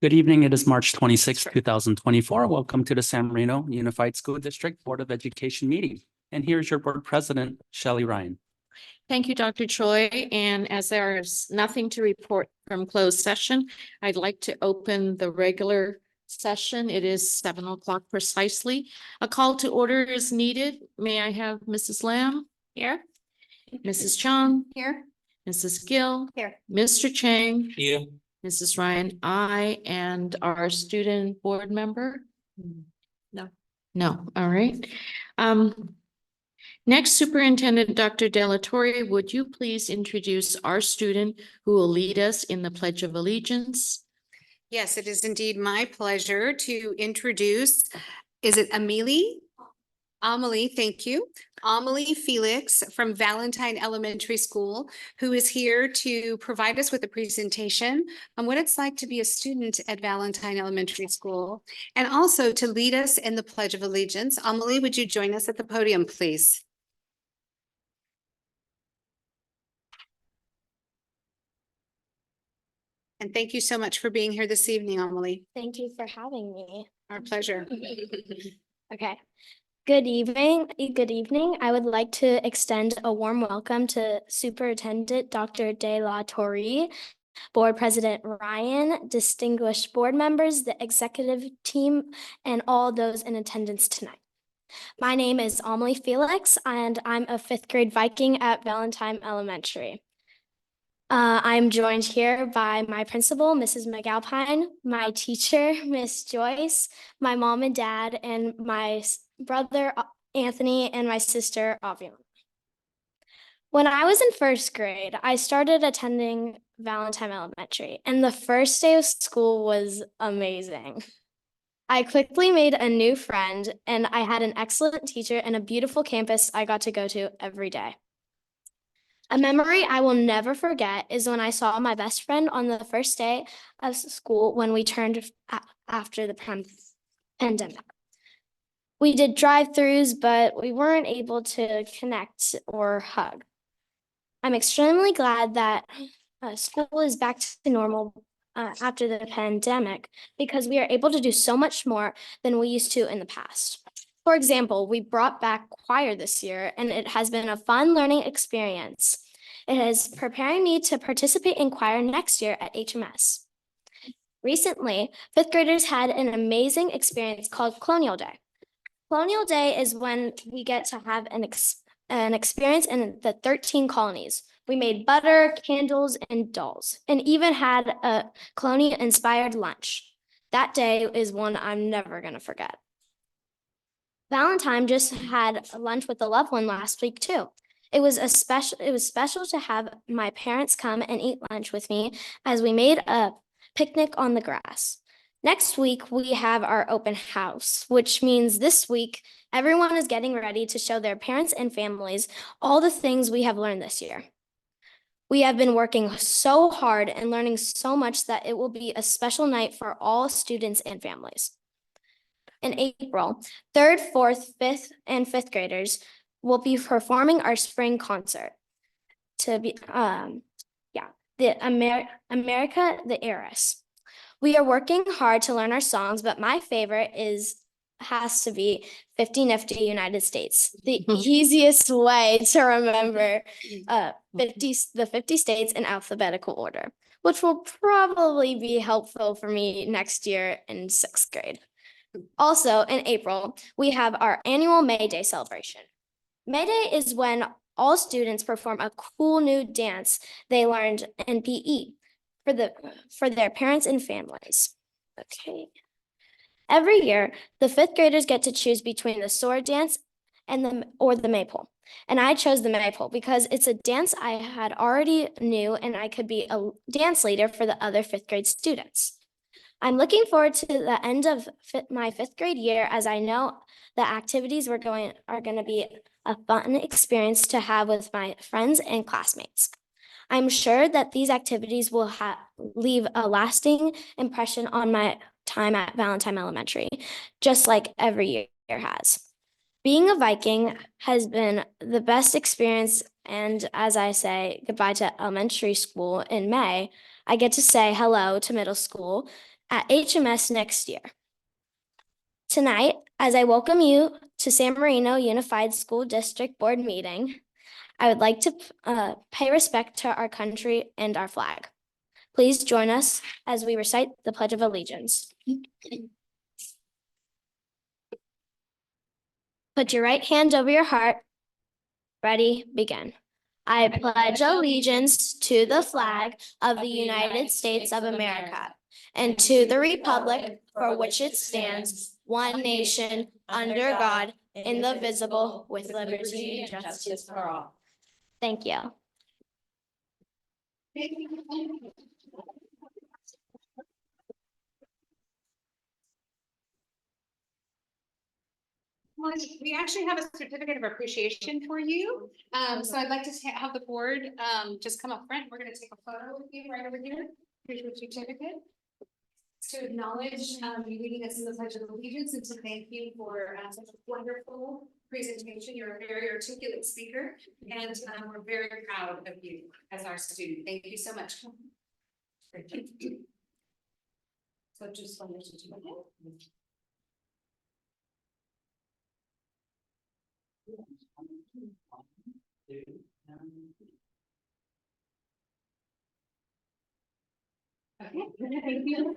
Good evening. It is March 26, 2024. Welcome to the San Marino Unified School District Board of Education meeting. And here's your board president, Shelley Ryan. Thank you, Dr. Choi. And as there is nothing to report from closed session, I'd like to open the regular session. It is 7 o'clock precisely. A call to order is needed. May I have Mrs. Lamb here? Mrs. Chung here? Mrs. Gill here? Mr. Chang Here. Mrs. Ryan, I, and our student board member? No, all right. Next, Superintendent Dr. Delatorre, would you please introduce our student who will lead us in the Pledge of Allegiance? Yes, it is indeed my pleasure to introduce, is it Amelie? Amelie, thank you. Amelie Felix from Valentine Elementary School, who is here to provide us with a presentation on what it's like to be a student at Valentine Elementary School, and also to lead us in the Pledge of Allegiance. Amelie, would you join us at the podium, please? And thank you so much for being here this evening, Amelie. Thank you for having me. Our pleasure. Okay. Good evening. I would like to extend a warm welcome to Superintendent Dr. De La Torre, Board President Ryan, distinguished board members, the executive team, and all those in attendance tonight. My name is Amelie Felix, and I'm a fifth grade Viking at Valentine Elementary. I'm joined here by my principal, Mrs. McAlpine, my teacher, Miss Joyce, my mom and dad, and my brother, Anthony, and my sister, Avion. When I was in first grade, I started attending Valentine Elementary, and the first day of school was amazing. I quickly made a new friend, and I had an excellent teacher and a beautiful campus I got to go to every day. A memory I will never forget is when I saw my best friend on the first day of school when we turned after the pandemic. We did drive-throughs, but we weren't able to connect or hug. I'm extremely glad that school is back to normal after the pandemic because we are able to do so much more than we used to in the past. For example, we brought back choir this year, and it has been a fun learning experience. It is preparing me to participate in choir next year at HMS. Recently, fifth graders had an amazing experience called Colonial Day. Colonial Day is when we get to have an experience in the 13 colonies. We made butter, candles, and dolls, and even had a colonial-inspired lunch. That day is one I'm never going to forget. Valentine just had a lunch with a loved one last week too. It was special to have my parents come and eat lunch with me as we made a picnic on the grass. Next week, we have our open house, which means this week, everyone is getting ready to show their parents and families all the things we have learned this year. We have been working so hard and learning so much that it will be a special night for all students and families. In April, 3rd, 4th, 5th, and 5th graders will be performing our spring concert to be, the America the Heiress. We are working hard to learn our songs, but my favorite has to be 50 Nifty United States, the easiest way to remember the 50 states in alphabetical order, which will probably be helpful for me next year in 6th grade. Also, in April, we have our annual May Day celebration. May Day is when all students perform a cool new dance they learned in PE for their parents and families. Okay. Every year, the 5th graders get to choose between the sword dance and the maypole. And I chose the maypole because it's a dance I had already knew, and I could be a dance leader for the other 5th grade students. I'm looking forward to the end of my 5th grade year, as I know the activities are going to be a fun experience to have with my friends and classmates. I'm sure that these activities will leave a lasting impression on my time at Valentine Elementary, just like every year has. Being a Viking has been the best experience And as I say goodbye to elementary school in May, I get to say hello to middle school at HMS next year. Tonight, as I welcome you to San Marino Unified School District Board meeting, I would like to pay respect to our country and our flag. Please join us as we recite the Pledge of Allegiance. Put your right hand over your heart. Ready, begin. I pledge allegiance to the flag of the United States of America and to the republic for which it stands, one nation, under God, indivisible, with liberty and justice for all. Thank you. Well, we actually have a certificate of appreciation for you. So I'd like to have the board just come up front. We're going to take a photo with you right over here. Here's your certificate. To acknowledge you leading us in the Pledge of Allegiance and to thank you for such a wonderful presentation. You're a very articulate speaker, and we're very proud of you as our student. Thank you so much. So just one certificate. Okay. Thank you.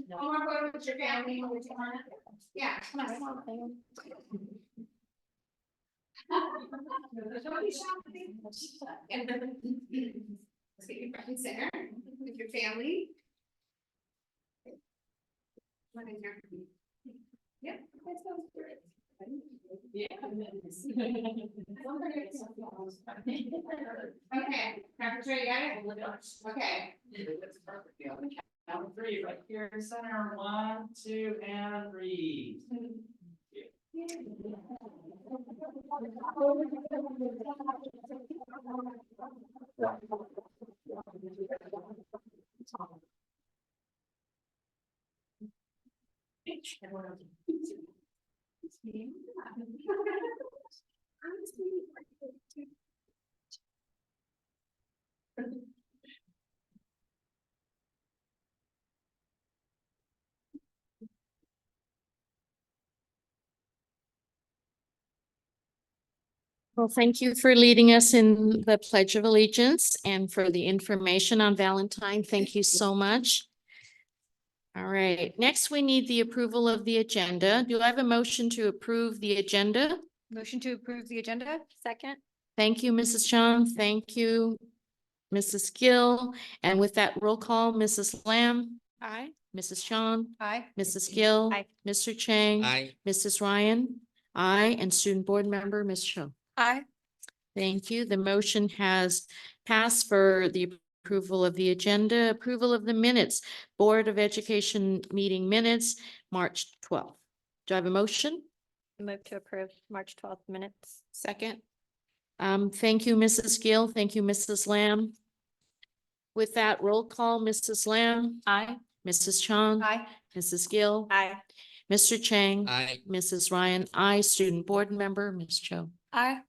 One more photo with your family. Yeah, come on. Don't be shy. Let's get you front and center with your family. Yep, that sounds great. Yeah. Okay, Dr. Trey, you got it? Okay. Count three, right here, center, 1, 2, and 3. Well, thank you for leading us in the Pledge of Allegiance and for the information on Valentine. Thank you so much. All right, next we need the approval of the agenda. Do I have a motion to approve the agenda? Motion to approve the agenda. Second. Thank you, Mrs. Chang. Thank you, Mrs. Gill. And with that roll call, Mrs. Lamb, Aye. Mrs. Chang, Aye. Mrs. Gill, Aye. Mr. Chang, Aye. Mrs. Ryan, aye, and student board member, Ms. Cho. Aye. Thank you. The motion has passed for the approval of the agenda, approval of the minutes, Board of Education meeting minutes, March 12th. Do I have a motion? Move to approve March 12th minutes. Second. Thank you, Mrs. Gill. Thank you, Mrs. Lamb. With that roll call, Mrs. Lamb, Aye. Mrs. Chang, Aye. Mrs. Gill, Aye. Mr. Chang, Aye. Mrs. Ryan, aye, student board member, Ms. Cho. Aye.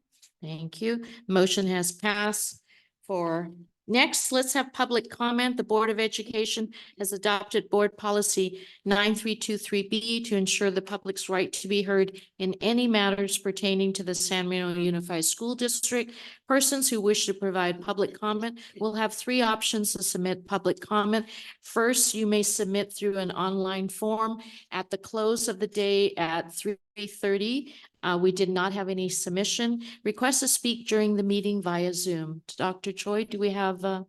Thank you. Motion has passed for next. Let's have public comment. The Board of Education has adopted board policy 9323B to ensure the public's right to be heard in any matters pertaining to the San Marino Unified School District. Persons who wish to provide public comment will have 3 options to submit public comment. First, you may submit through an online form at the close of the day at 3:30. We did not have any submission. Request to speak during the meeting via Zoom. Dr. Choi, do we have a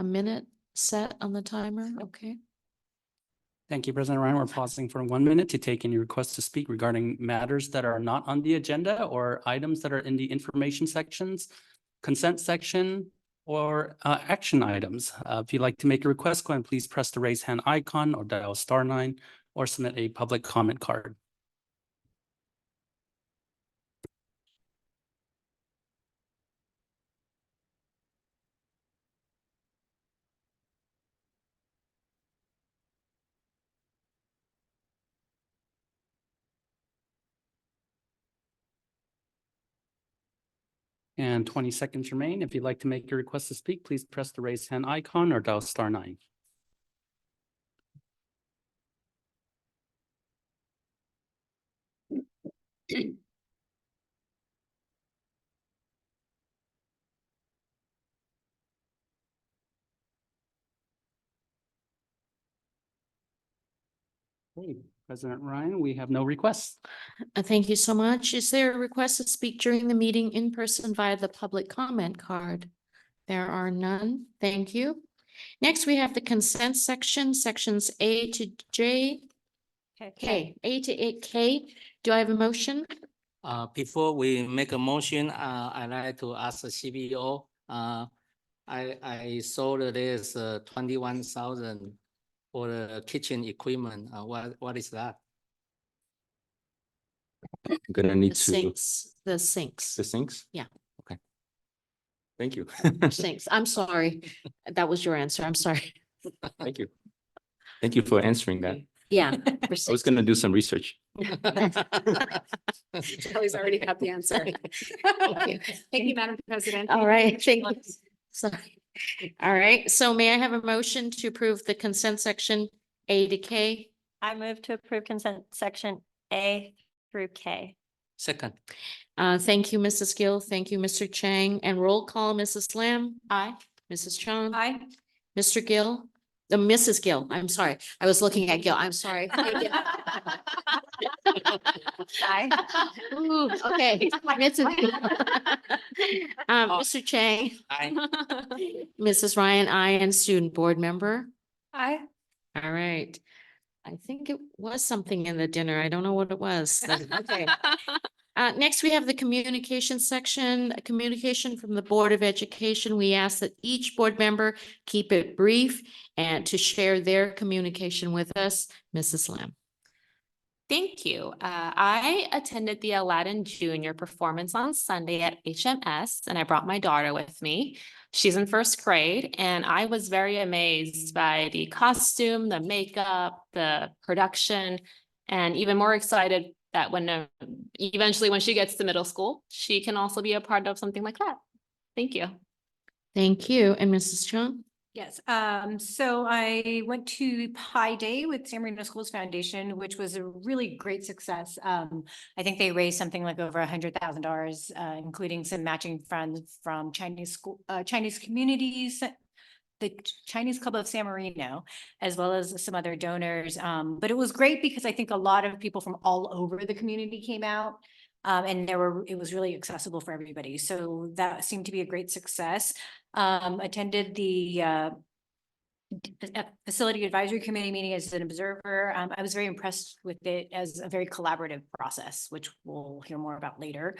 minute set on the timer? Okay. Thank you, President Ryan. We're pausing for 1 minute to take any requests to speak regarding matters that are not on the agenda or items that are in the information sections, consent section, or action items. If you'd like to make a request, go ahead and please press the raise hand icon or dial *9 or submit a public comment card. And 20 seconds remain. If you'd like to make your request to speak, please press the raise hand icon or dial *9. Okay, President Ryan, we have no requests. Thank you so much. Is there a request to speak during the meeting in person via the public comment card? There are none. Thank you. Next, we have the consent section, sections A to J, K, A to K. Do I have a motion? Before we make a motion, I'd like to ask the CBO. I saw that there's 21,000 for the kitchen equipment. What is that? I'm gonna need The to, sinks, the sinks, the sinks? Yeah. Okay. Thank you. sinks. I'm sorry. That was your answer. I'm sorry. Thank you. Thank you for answering that. Yeah. I was gonna do some research. Charlie's already got the answer. Thank you, Madam President. All right, thank you. Sorry. All right, so may I have a motion to approve the consent section A to K? I move to approve consent section A through K. Second, Thank you, Mrs. Gill. Thank you, Mr. Chang. And roll call, Mrs. Lam. Aye. Mrs. Chong. Aye. Mr. Gill. Mrs. Gill, I'm sorry. I was looking at Gill. I'm sorry. Aye. Ooh, okay. Mrs. Gill. Mr. Chang. I, Mrs. Ryan, I, and student board member. Aye. All right. I think it was something in the dinner. I don't know what it was. Okay. Next, we have the communication section, a communication from the Board of Education. We ask that each board member keep it brief and to share their communication with us. Mrs. Lam. Thank you. I attended the Aladdin Junior performance on Sunday at HMS, and I brought my daughter with me. She's in first grade, and I was very amazed by the costume, the makeup, the production, and even more excited that when eventually when she gets to middle school, she can also be a part of something like that. Thank you. Thank you. And Mrs. Chung? Yes, so I went to Pi Day with San Marino Schools Foundation, which was a really great success. I think they raised something like over $100,000, including some matching funds from Chinese communities, the Chinese Club of San Marino, as well as some other donors. But it was great because I think a lot of people from all over the community came out. And it was really accessible for everybody. So that seemed to be a great success. Attended the Facility Advisory Committee meeting as an observer. I was very impressed with it as a very collaborative process, which we'll hear more about later.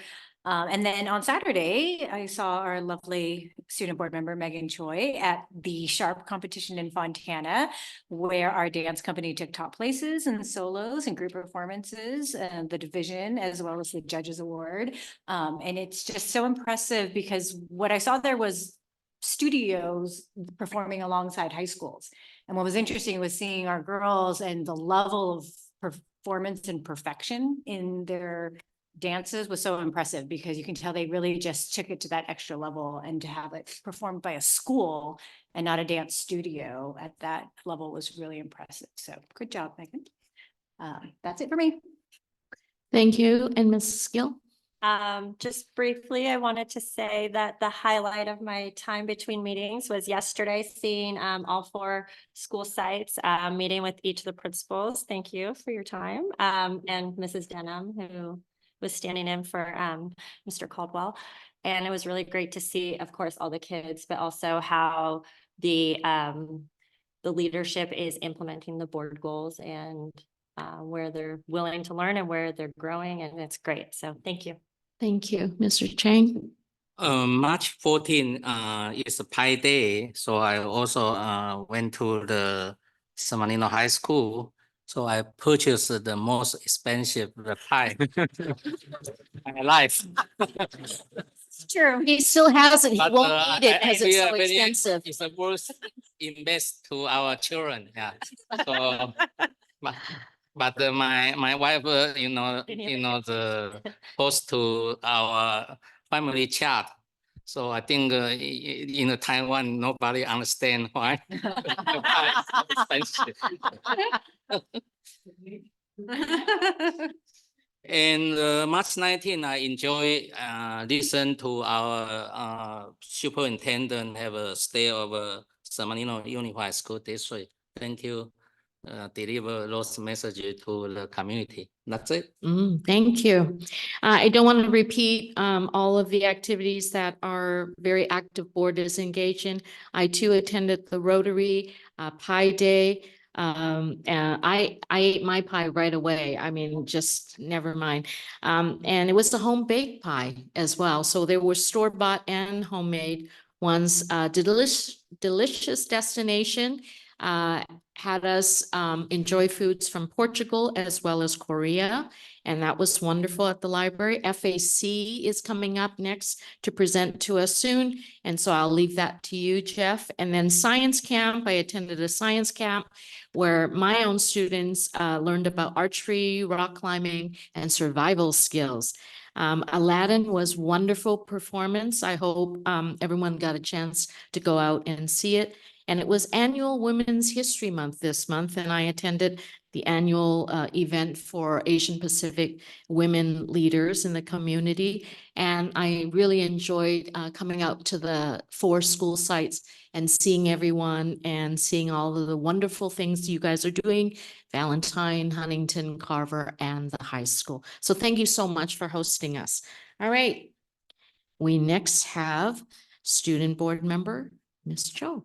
And then on Saturday, I saw our lovely student board member, Megan Choi, at the Sharp competition in Fontana, where our dance company took top places in solos and group performances, the division, as well as the judges award. And it's just so impressive because what I saw there was studios performing alongside high schools. And what was interesting was seeing our girls and the level of performance and perfection in their dances was so impressive because you can tell they really just took it to that extra level, and to have it performed by a school and not a dance studio at that level was really impressive. So good job, Megan. That's it for me. Thank you. And Mrs. Gill? Just briefly, I wanted to say that the highlight of my time between meetings was yesterday seeing all 4 school sites, meeting with each of the principals. Thank you for your time. And Mrs. Denham, who was standing in for Mr. Caldwell. And it was really great to see, of course, all the kids, but also how the leadership is implementing the board goals and where they're willing to learn and where they're growing, and it's great. So thank you. Thank you. Mr. Chang? March 14 is a Pi Day, so I also went to the San Marino High School. So I purchased the most expensive pie in my life. It's true. He still has it. He But, won't I- eat it because I it's feel so very- expensive. It's a worth invest to our children. Yeah. So, but my wife, the post to our family chat. So I think in Taiwan, nobody understand why. Why it's so expensive. And March 19, I enjoy listen to our superintendent have a stay of San Marino Unified School District. Thank you. Deliver those messages to the community. That's it. Thank you. I don't want to repeat all of the activities that our very active board is engaged in. I too attended the Rotary Pie Day. And I ate my pie right away. I mean, just never mind. And it was the home baked pie as well. So there were store-bought and homemade ones. Delicious destination. Had us enjoy foods from Portugal as well as Korea. And that was wonderful at the library. FAC is coming up next to present to us soon. And so I'll leave that to you, Jeff. And then science camp, I attended a science camp where my own students learned about archery, rock climbing, and survival skills. Aladdin was wonderful performance. I hope everyone got a chance to go out and see it. And it was annual Women's History Month this month, and I attended the annual event for Asian Pacific women leaders in the community. And I really enjoyed coming out to the 4 school sites and seeing everyone and seeing all of the wonderful things you guys are doing, Valentine, Huntington, Carver, and the high school. So thank you so much for hosting us. All right. We next have student board member, Ms. Cho.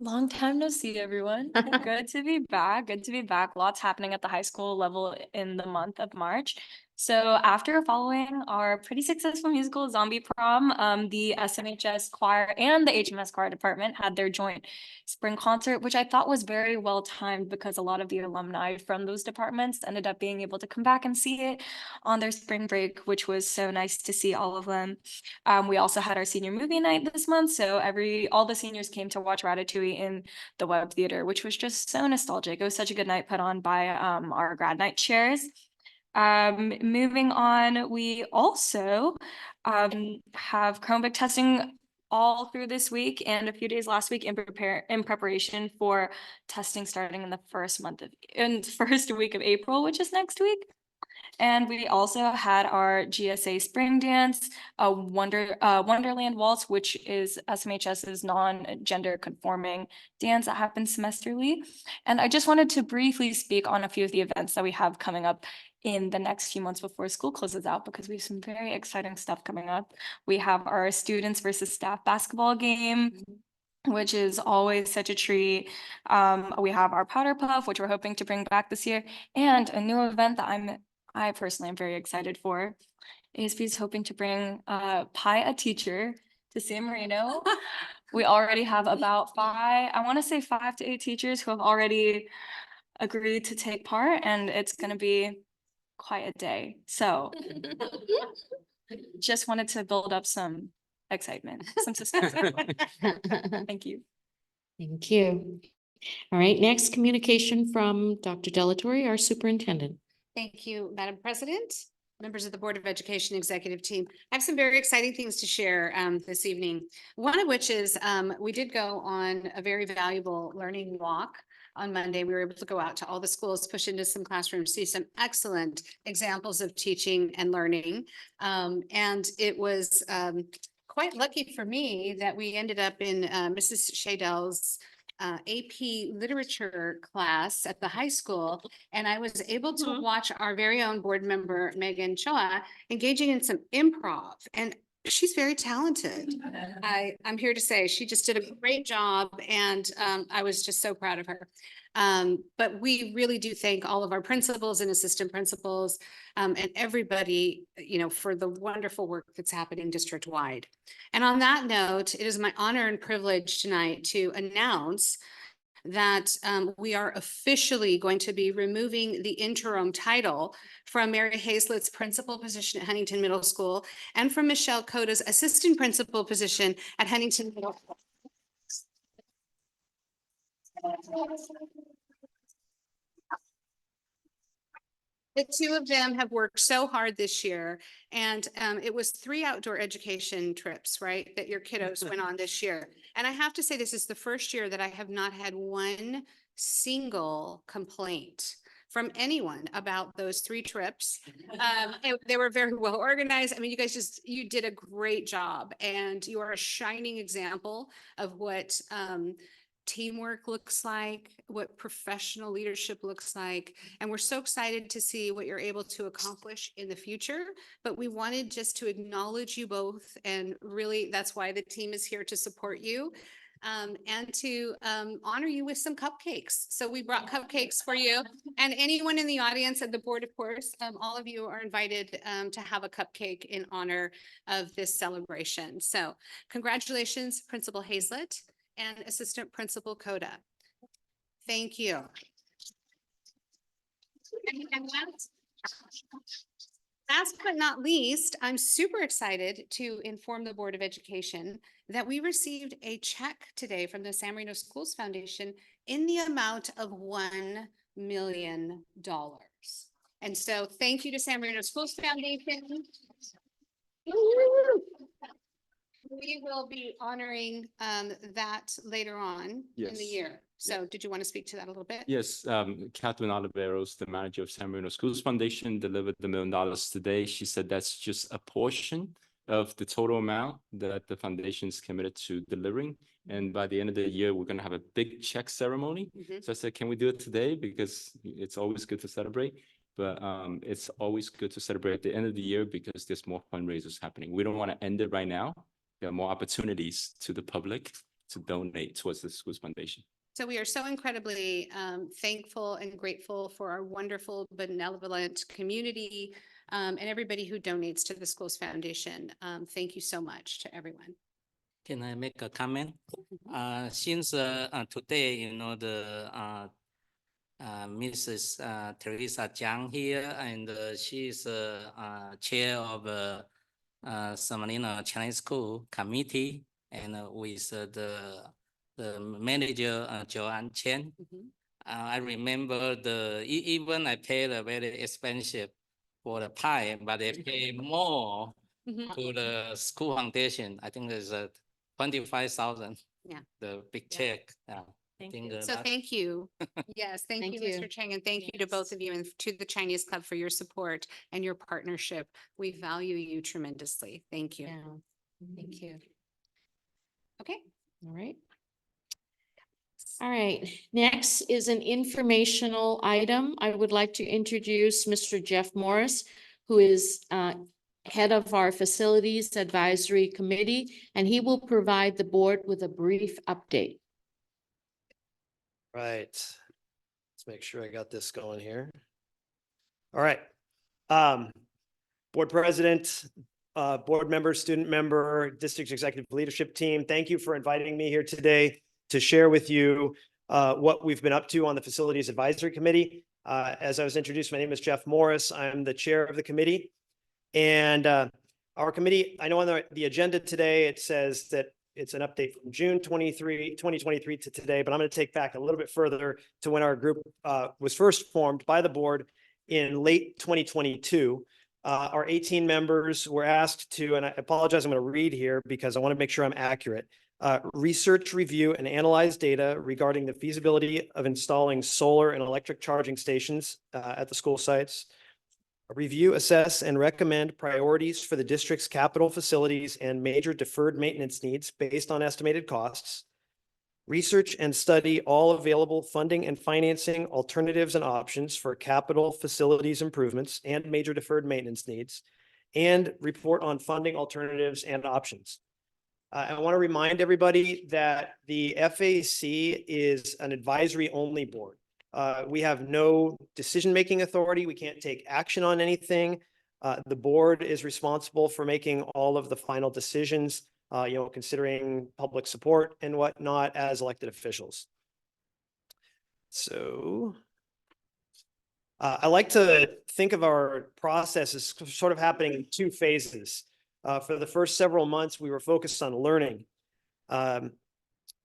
Long time no see, everyone. Good to be back. Good to be back. Lots happening at the high school level in the month of March. So after following our pretty successful musical Zombie Prom, the SMHS choir and the HMS choir department had their joint spring concert, which I thought was very well timed because a lot of the alumni from those departments ended up being able to come back and see it on their spring break, which was so nice to see all of them. We also had our senior movie night this month, so all the seniors came to watch Ratatouille in the Webb Theater, which was just so nostalgic. It was such a good night put on by our grad night chairs. Moving on, we also have Chromebook testing all through this week and a few days last week in preparation for testing starting in the first week of April, which is next week. And we also had our GSA Spring Dance, a Wonderland Waltz, which is SMHS's non-gender conforming dance that happens semesterly. And I just wanted to briefly speak on a few of the events that we have coming up in the next few months before school closes out, because we have some very exciting stuff coming up. We have our students versus staff basketball game, which is always such a treat. We have our Powder Puff, which we're hoping to bring back this year, and a new event that I personally am very excited for. ASB is hoping to bring Pi a Teacher to San Marino. We already have about 5 to 8 teachers who have already agreed to take part, and it's going to be quite a day. So just wanted to build up some excitement, some suspense. Thank you. Thank you. All right, next communication from Dr. Delatorre, our superintendent. Thank you, Madam President, members of the Board of Education Executive Team. I have some very exciting things to share this evening. One of which is we did go on a very valuable learning walk on Monday. We were able to go out to all the schools, push into some classrooms, see some excellent examples of teaching and learning. And it was quite lucky for me that we ended up in Mrs. Shadell's AP literature class at the high school, and I was able to watch our very own board member, Megan Choa, engaging in some improv, and she's very talented. I'm here to say she just did a great job, and I was just so proud of her. But we really do thank all of our principals and assistant principals and everybody, for the wonderful work that's happening district-wide. And on that note, it is my honor and privilege tonight to announce that we are officially going to be removing the interim title from Mary Hazlett's principal position at Huntington Middle School and from Michelle Coda's assistant principal position at Huntington Middle School. The two of them have worked so hard this year, and it was 3 outdoor education trips, right, that your kiddos went on this year. And I have to say, this is the first year that I have not had one single complaint from anyone about those 3 trips. They were very well organized. I mean, you guys you did a great job, and you are a shining example of what teamwork looks like, what professional leadership looks like. And we're so excited to see what you're able to accomplish in the future. But we wanted just to acknowledge you both, and really that's why the team is here to support you. And to honor you with some cupcakes. So we brought cupcakes for you, and anyone in the audience and the board, of course, all of you are invited to have a cupcake in honor of this celebration. So congratulations, Principal Hazlett and Assistant Principal Coda. Thank you. And last but not least, I'm super excited to inform the Board of Education that we received a check today from the San Marino Schools Foundation in the amount of $1 million. And so thank you to San Marino Schools Foundation. We will be honoring that later on in the Yes. year. So did you want to speak to that a little bit? Yes, Catherine Oliveros, the manager of San Marino Schools Foundation, delivered the $1 million today. She said that's just a portion of the total amount that the foundation is committed to delivering. And by the end of the year, we're going to have a big check ceremony. So I said, can we do it today? Because it's always good to celebrate. But it's always good to celebrate at the end of the year because there's more fundraisers happening. We don't want to end it right now. There are more opportunities to the public to donate towards the Schools Foundation. So we are so incredibly thankful and grateful for our wonderful, benevolent community and everybody who donates to the Schools Foundation. Thank you so much to everyone. Can I make a comment? Since today, you know, the Mrs. Teresa Jiang here, and she's chair of San Marino Chinese School Committee, and with the manager Joanne Chen. I remember even I paid a very expensive for the pie, but they pay more to the school foundation. I think there's 25,000. Yeah. The big check. So thank you. Yes, thank you, Mr. Chang, and thank you to both of you and to the Chinese Club for your support and your partnership. We value you tremendously. Thank you. Thank you. Okay. All right. All right, next is an informational item. I would like to introduce Mr. Jeff Morris, who is head of our Facilities Advisory Committee, and he will provide the board with a brief update. Right. Let's make sure I got this going here. All right. Board President, board member, student member, district executive leadership team, thank you for inviting me here today to share with you what we've been up to on the Facilities Advisory Committee. As I was introduced, my name is Jeff Morris. I'm the chair of the committee. And our committee, I know on the agenda today, it says that it's an update from June 2023 to today, but I'm going to take back a little bit further to when our group was first formed by the board in late 2022. Our 18 members were asked to, and I apologize, I'm going to read here because I want to make sure I'm accurate. Research, review, and analyze data regarding the feasibility of installing solar and electric charging stations at the school sites. Review, assess, and recommend priorities for the district's capital facilities and major deferred maintenance needs based on estimated costs. Research and study all available funding and financing alternatives and options for capital facilities improvements and major deferred maintenance needs, and report on funding alternatives and options. I want to remind everybody that the FAC is an advisory-only board. We have no decision-making authority. We can't take action on anything. The board is responsible for making all of the final decisions, considering public support and whatnot as elected officials. So I like to think of our process as sort of happening in 2 phases. For the first several months, we were focused on learning.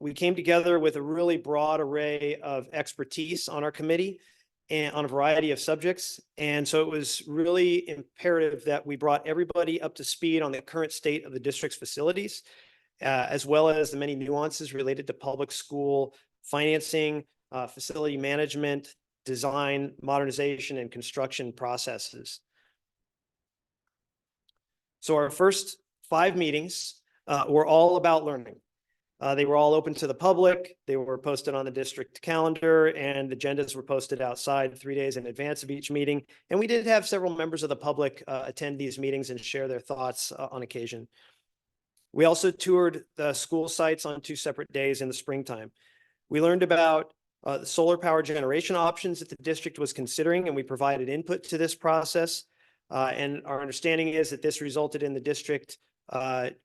We came together with a really broad array of expertise on our committee, and on a variety of subjects. And so it was really imperative that we brought everybody up to speed on the current state of the district's facilities, as well as the many nuances related to public school financing, facility management, design, modernization, and construction processes. So our first 5 meetings were all about learning. They were all open to the public. They were posted on the district calendar, and agendas were posted outside 3 days in advance of each meeting. And we did have several members of the public attend these meetings and share their thoughts on occasion. We also toured the school sites on 2 separate days in the springtime. We learned about the solar power generation options that the district was considering, and we provided input to this process. And our understanding is that this resulted in the district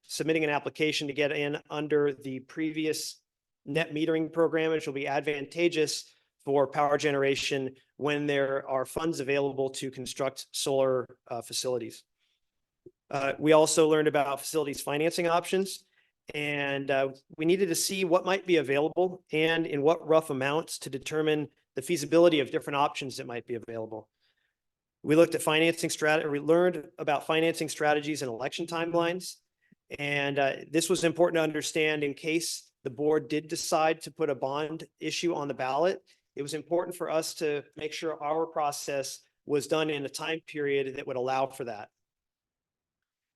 submitting an application to get in under the previous net metering program, which will be advantageous for power generation when there are funds available to construct solar facilities. We also learned about facilities financing options, and we needed to see what might be available and in what rough amounts to determine the feasibility of different options that might be available. We looked at financing strategy. We learned about financing strategies and election timelines. And this was important to understand in case the board did decide to put a bond issue on the ballot. It was important for us to make sure our process was done in a time period that would allow for that.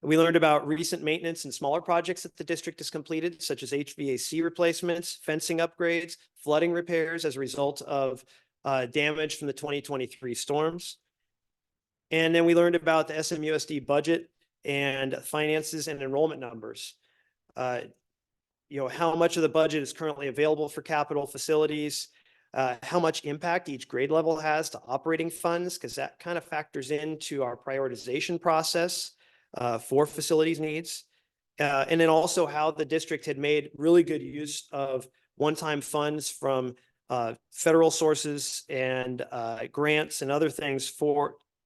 We learned about recent maintenance and smaller projects that the district has completed, such as HVAC replacements, fencing upgrades, flooding repairs as a result of damage from the 2023 storms. And then we learned about the SMUSD budget and finances and enrollment numbers. How much of the budget is currently available for capital facilities, how much impact each grade level has to operating funds, because that kind of factors into our prioritization process for facilities needs. And then also how the district had made really good use of one-time funds from federal sources and grants and other things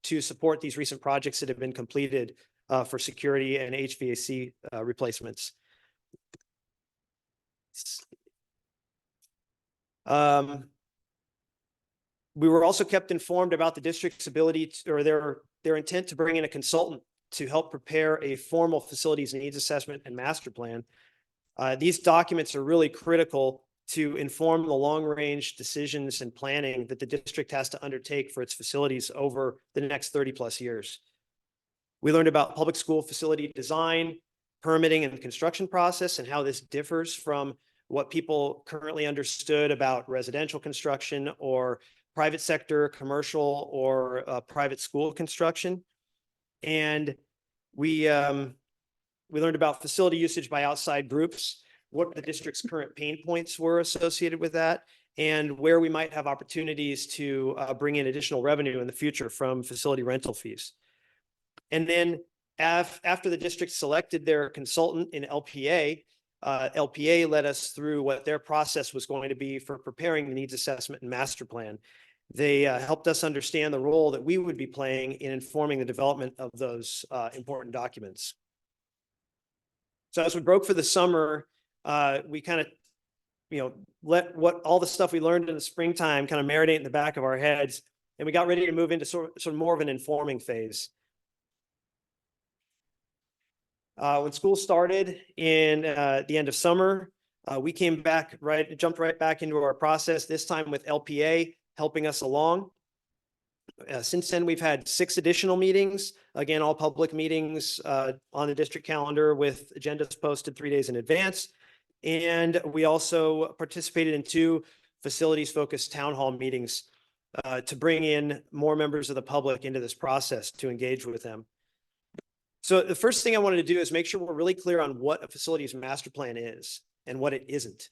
to support these recent projects that have been completed for security and HVAC replacements. We were also kept informed about the district's ability or their intent to bring in a consultant to help prepare a formal facilities needs assessment and master plan. These documents are really critical to inform the long-range decisions and planning that the district has to undertake for its facilities over the next 30+ years. We learned about public school facility design, permitting, and construction process, and how this differs from what people currently understood about residential construction or private sector, commercial, or private school construction. And we learned about facility usage by outside groups, what the district's current pain points were associated with that, and where we might have opportunities to bring in additional revenue in the future from facility rental fees. And then after the district selected their consultant in LPA, LPA led us through what their process was going to be for preparing the needs assessment and master plan. They helped us understand the role that we would be playing in informing the development of those important documents. So as we broke for the summer, we kind of, let all the stuff we learned in the springtime kind of marinate in the back of our heads, and we got ready to move into sort of more of an informing phase. When school started in the end of summer, we jumped right back into our process, this time with LPA helping us along. Since then, we've had 6 additional meetings, again, all public meetings on the district calendar with agendas posted 3 days in advance. And we also participated in 2 facilities-focused town hall meetings to bring in more members of the public into this process to engage with them. So the first thing I wanted to do is make sure we're really clear on what a facilities master plan is and what it isn't.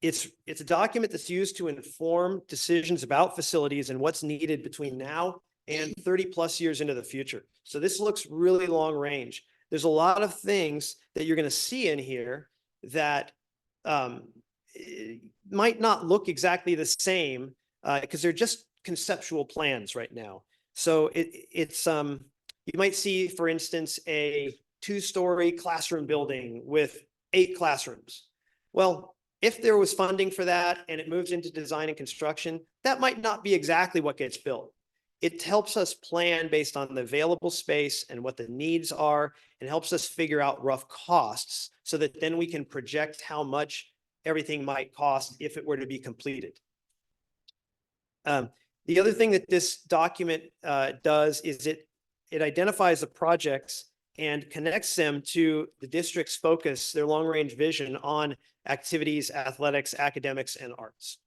It's a document that's used to inform decisions about facilities and what's needed between now and 30+ years into the future. So this looks really long range. There's a lot of things that you're going to see in here that might not look exactly the same because they're just conceptual plans right now. So it's you might see, for instance, a 2-story classroom building with 8 classrooms. Well, if there was funding for that and it moves into design and construction, that might not be exactly what gets built. It helps us plan based on the available space and what the needs are, and helps us figure out rough costs so that then we can project how much everything might cost if it were to be completed. The other thing that this document does is it identifies the projects and connects them to the district's focus, their long-range vision on activities, athletics, academics, and arts.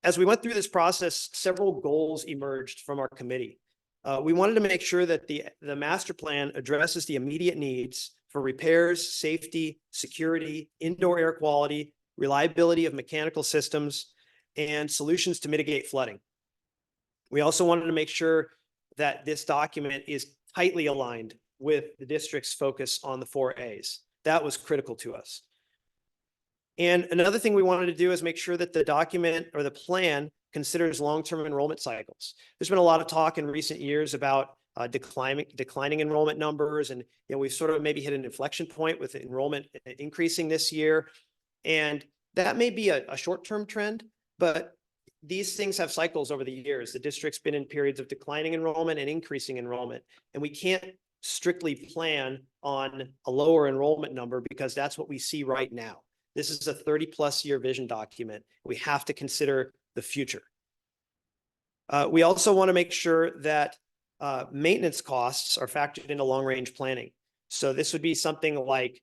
As we went through this process, several goals emerged from our committee. We wanted to make sure that the master plan addresses the immediate needs for repairs, safety, security, indoor air quality, reliability of mechanical systems, and solutions to mitigate flooding. We also wanted to make sure that this document is tightly aligned with the district's focus on the 4 A's. That was critical to us. And another thing we wanted to do is make sure that the document or the plan considers long-term enrollment cycles. There's been a lot of talk in recent years about declining enrollment numbers, and we've sort of maybe hit an inflection point with enrollment increasing this year. And that may be a short-term trend, but these things have cycles over the years. The district's been in periods of declining enrollment and increasing enrollment, and we can't strictly plan on a lower enrollment number because that's what we see right now. This is a 30+ year vision document. We have to consider the future. We also want to make sure that maintenance costs are factored into long-range planning. So this would be something like,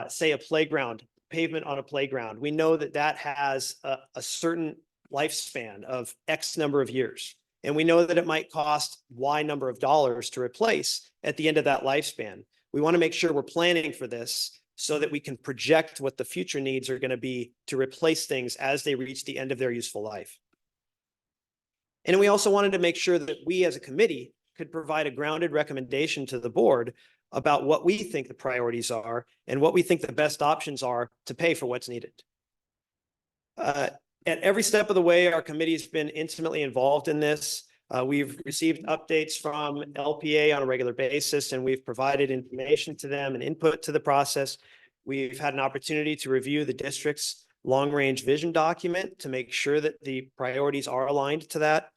say, a playground, pavement on a playground. We know that that has a certain lifespan of X number of years. And we know that it might cost Y number of dollars to replace at the end of that lifespan. We want to make sure we're planning for this so that we can project what the future needs are going to be to replace things as they reach the end of their useful life. And we also wanted to make sure that we as a committee could provide a grounded recommendation to the board about what we think the priorities are and what we think the best options are to pay for what's needed. At every step of the way, our committee's been intimately involved in this. We've received updates from LPA on a regular basis, and we've provided information to them and input to the process. We've had an opportunity to review the district's long-range vision document to make sure that the priorities are aligned to that.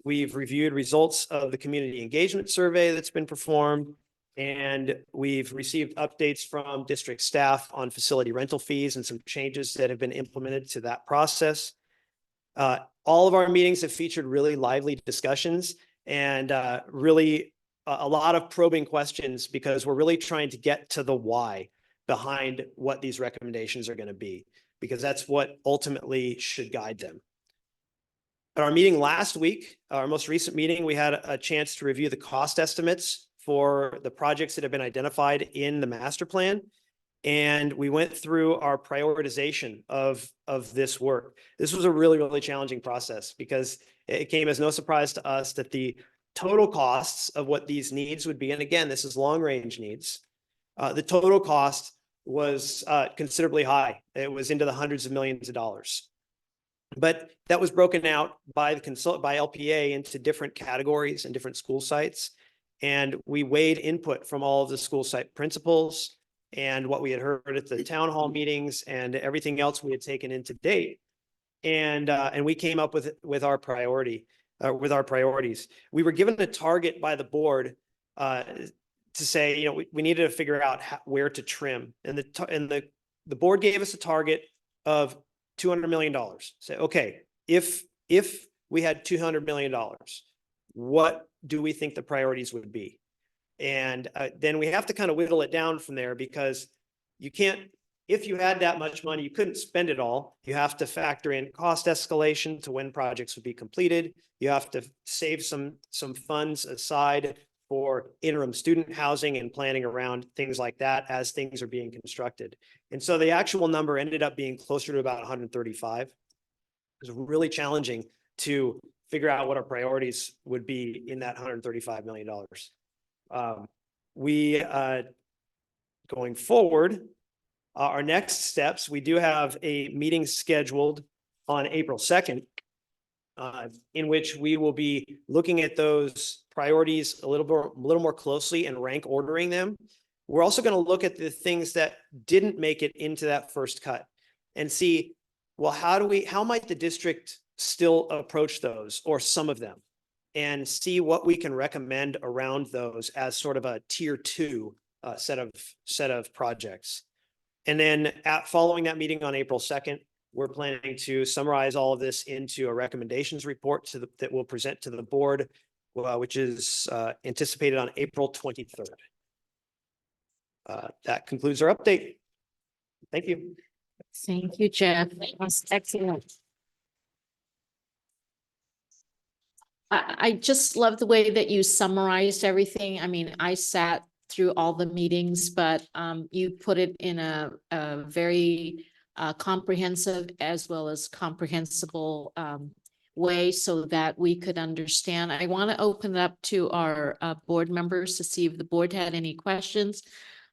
We've reviewed results of the community engagement survey that's been performed, and we've received updates from district staff on facility rental fees and some changes that have been implemented to that process. All of our meetings have featured really lively discussions and really a lot of probing questions, because we're really trying to get to the why behind what these recommendations are going to be, because that's what ultimately should guide them. At our meeting last week, our most recent meeting, we had a chance to review the cost estimates for the projects that have been identified in the master plan. And we went through our prioritization of this work. This was a really, really challenging process, because it came as no surprise to us that the total costs of what these needs would be, and again, this is long-range needs, the total cost was considerably high. It was into the hundreds of millions of dollars. But that was broken out by LPA into different categories and different school sites. And we weighed input from all of the school site principals and what we had heard at the town hall meetings and everything else we had taken in to date. And we came up with our priorities. We were given a target by the board to say, we needed to figure out where to trim. And the board gave us a target of $200 million. Say, okay, if we had $200 million, what do we think the priorities would be? And then we have to kind of whittle it down from there, because you can't, if you had that much money, you couldn't spend it all. You have to factor in cost escalation to when projects would be completed. You have to save some funds aside for interim student housing and planning around things like that as things are being constructed. And so the actual number ended up being closer to about 135. It was really challenging to figure out what our priorities would be in that $135 million. Going forward, our next steps, we do have a meeting scheduled on April 2nd, in which we will be looking at those priorities a little more closely and rank ordering them. We're also going to look at the things that didn't make it into that first cut and see well, how might the district still approach those or some of them? And see what we can recommend around those as sort of a tier 2 set of projects. And then following that meeting on April 2nd, we're planning to summarize all of this into a recommendations report that we'll present to the board, which is anticipated on April 23rd. That concludes our update. Thank you. Thank you, Jeff. That's excellent. I just love the way that you summarized everything. I mean, I sat through all the meetings, but you put it in a very comprehensive as well as comprehensible way so that we could understand. I want to open it up to our board members to see if the board had any questions.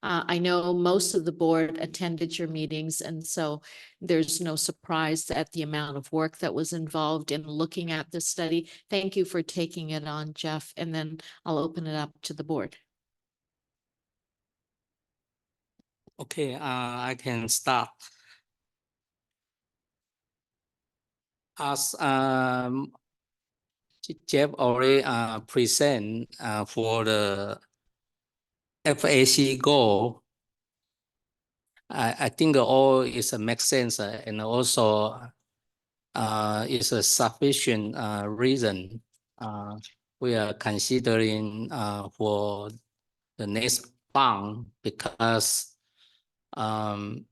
I know most of the board attended your meetings, and so there's no surprise at the amount of work that was involved in looking at this study. Thank you for taking it on, Jeff, and then I'll open it up to the board. Okay, I can start. As Jeff already present for the FAC goal, I think all is makes sense and also is a sufficient reason we are considering for the next bond, because the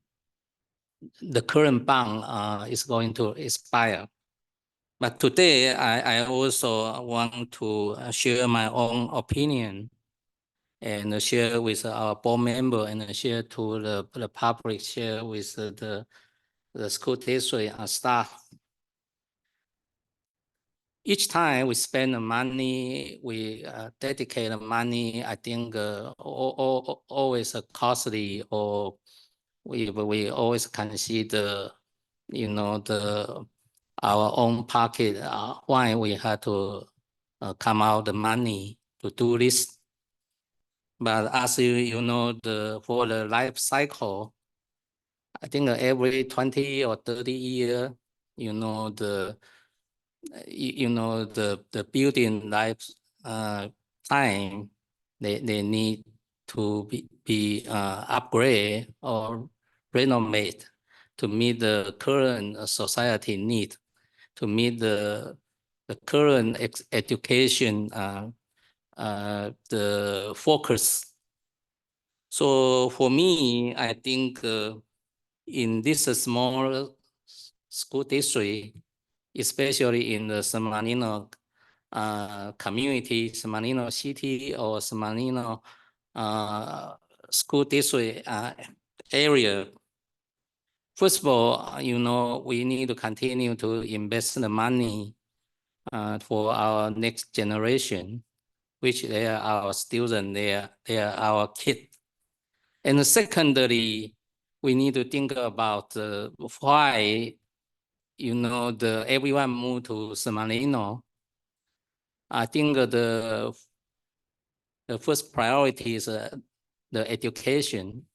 current bond is going to expire. But today, I also want to share my own opinion and share with our board member and share to the public, share with the school district staff. Each time we spend the money, we dedicate the money, I think always costly, or we always consider, you know, our own pocket, why we had to come out the money to do this. But as you know, for the life cycle, I think every 20 or 30 years, you know, the building life time, they need to be upgrade or renovate to meet the current society need, to meet the current education the focus. So for me, I think in this small school district, especially in the San Bernardino community, San Bernardino city, or San Bernardino school district area, first of all, you know, we need to continue to invest the money for our next generation, which they are our students, they are our kids. And secondly, we need to think about why, you know, everyone moved to San Bernardino. I think the first priority is the education.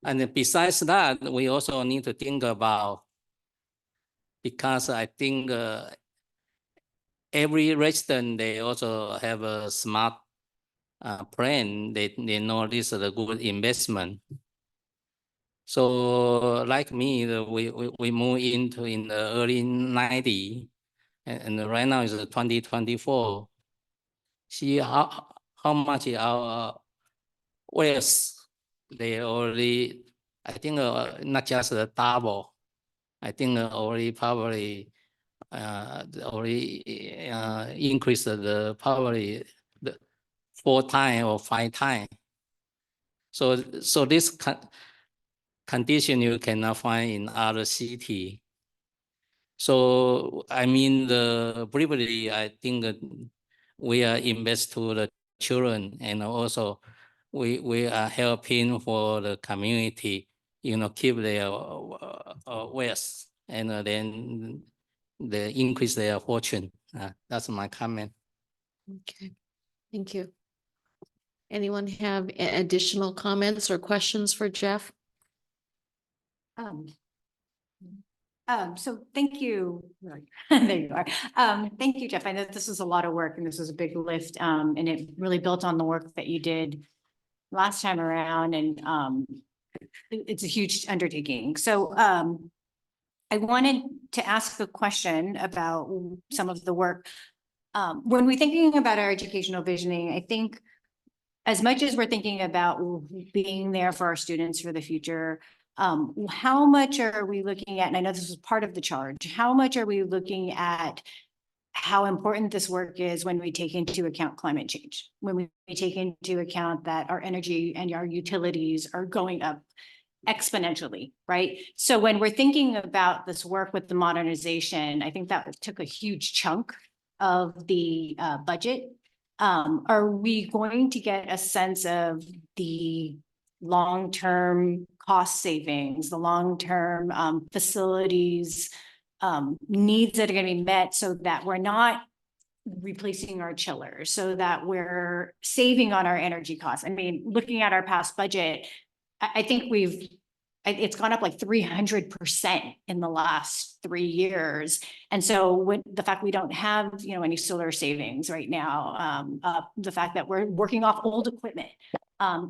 And besides that, we also need to think about, because I think every resident, they also have a smart plan. They know this is a good investment. So like me, we moved into in the early 90s, and right now is 2024. See how much our wealth, they already, I think not just the double, I think already probably already increased the probably the 4 times or 5 times. So this condition you cannot find in other city. So I mean, briefly, I think we are invest to the children, and also we are helping for the community, you know, keep their wealth, and then they increase their fortune. That's my comment. Okay, thank you. Anyone have additional comments or questions for Jeff? So thank you. There you are. Thank you, Jeff. I know this was a lot of work and this was a big lift, and it really built on the work that you did last time around, and it's a huge undertaking. So I wanted to ask a question about some of the work. When we're thinking about our educational visioning, I think as much as we're thinking about being there for our students for the future, how much are we looking at, and I know this was part of the charge, how much are we looking at how important this work is when we take into account climate change, when we take into account that our energy and our utilities are going up exponentially, right? So when we're thinking about this work with the modernization, I think that took a huge chunk of the budget. Are we going to get a sense of the long-term cost savings, the long-term facilities needs that are going to be met, so that we're not replacing our chillers, so that we're saving on our energy costs? I mean, looking at our past budget, I think it's gone up like 300% in the last 3 years. And so when the fact we don't have, any solar savings right now, the fact that we're working off old equipment,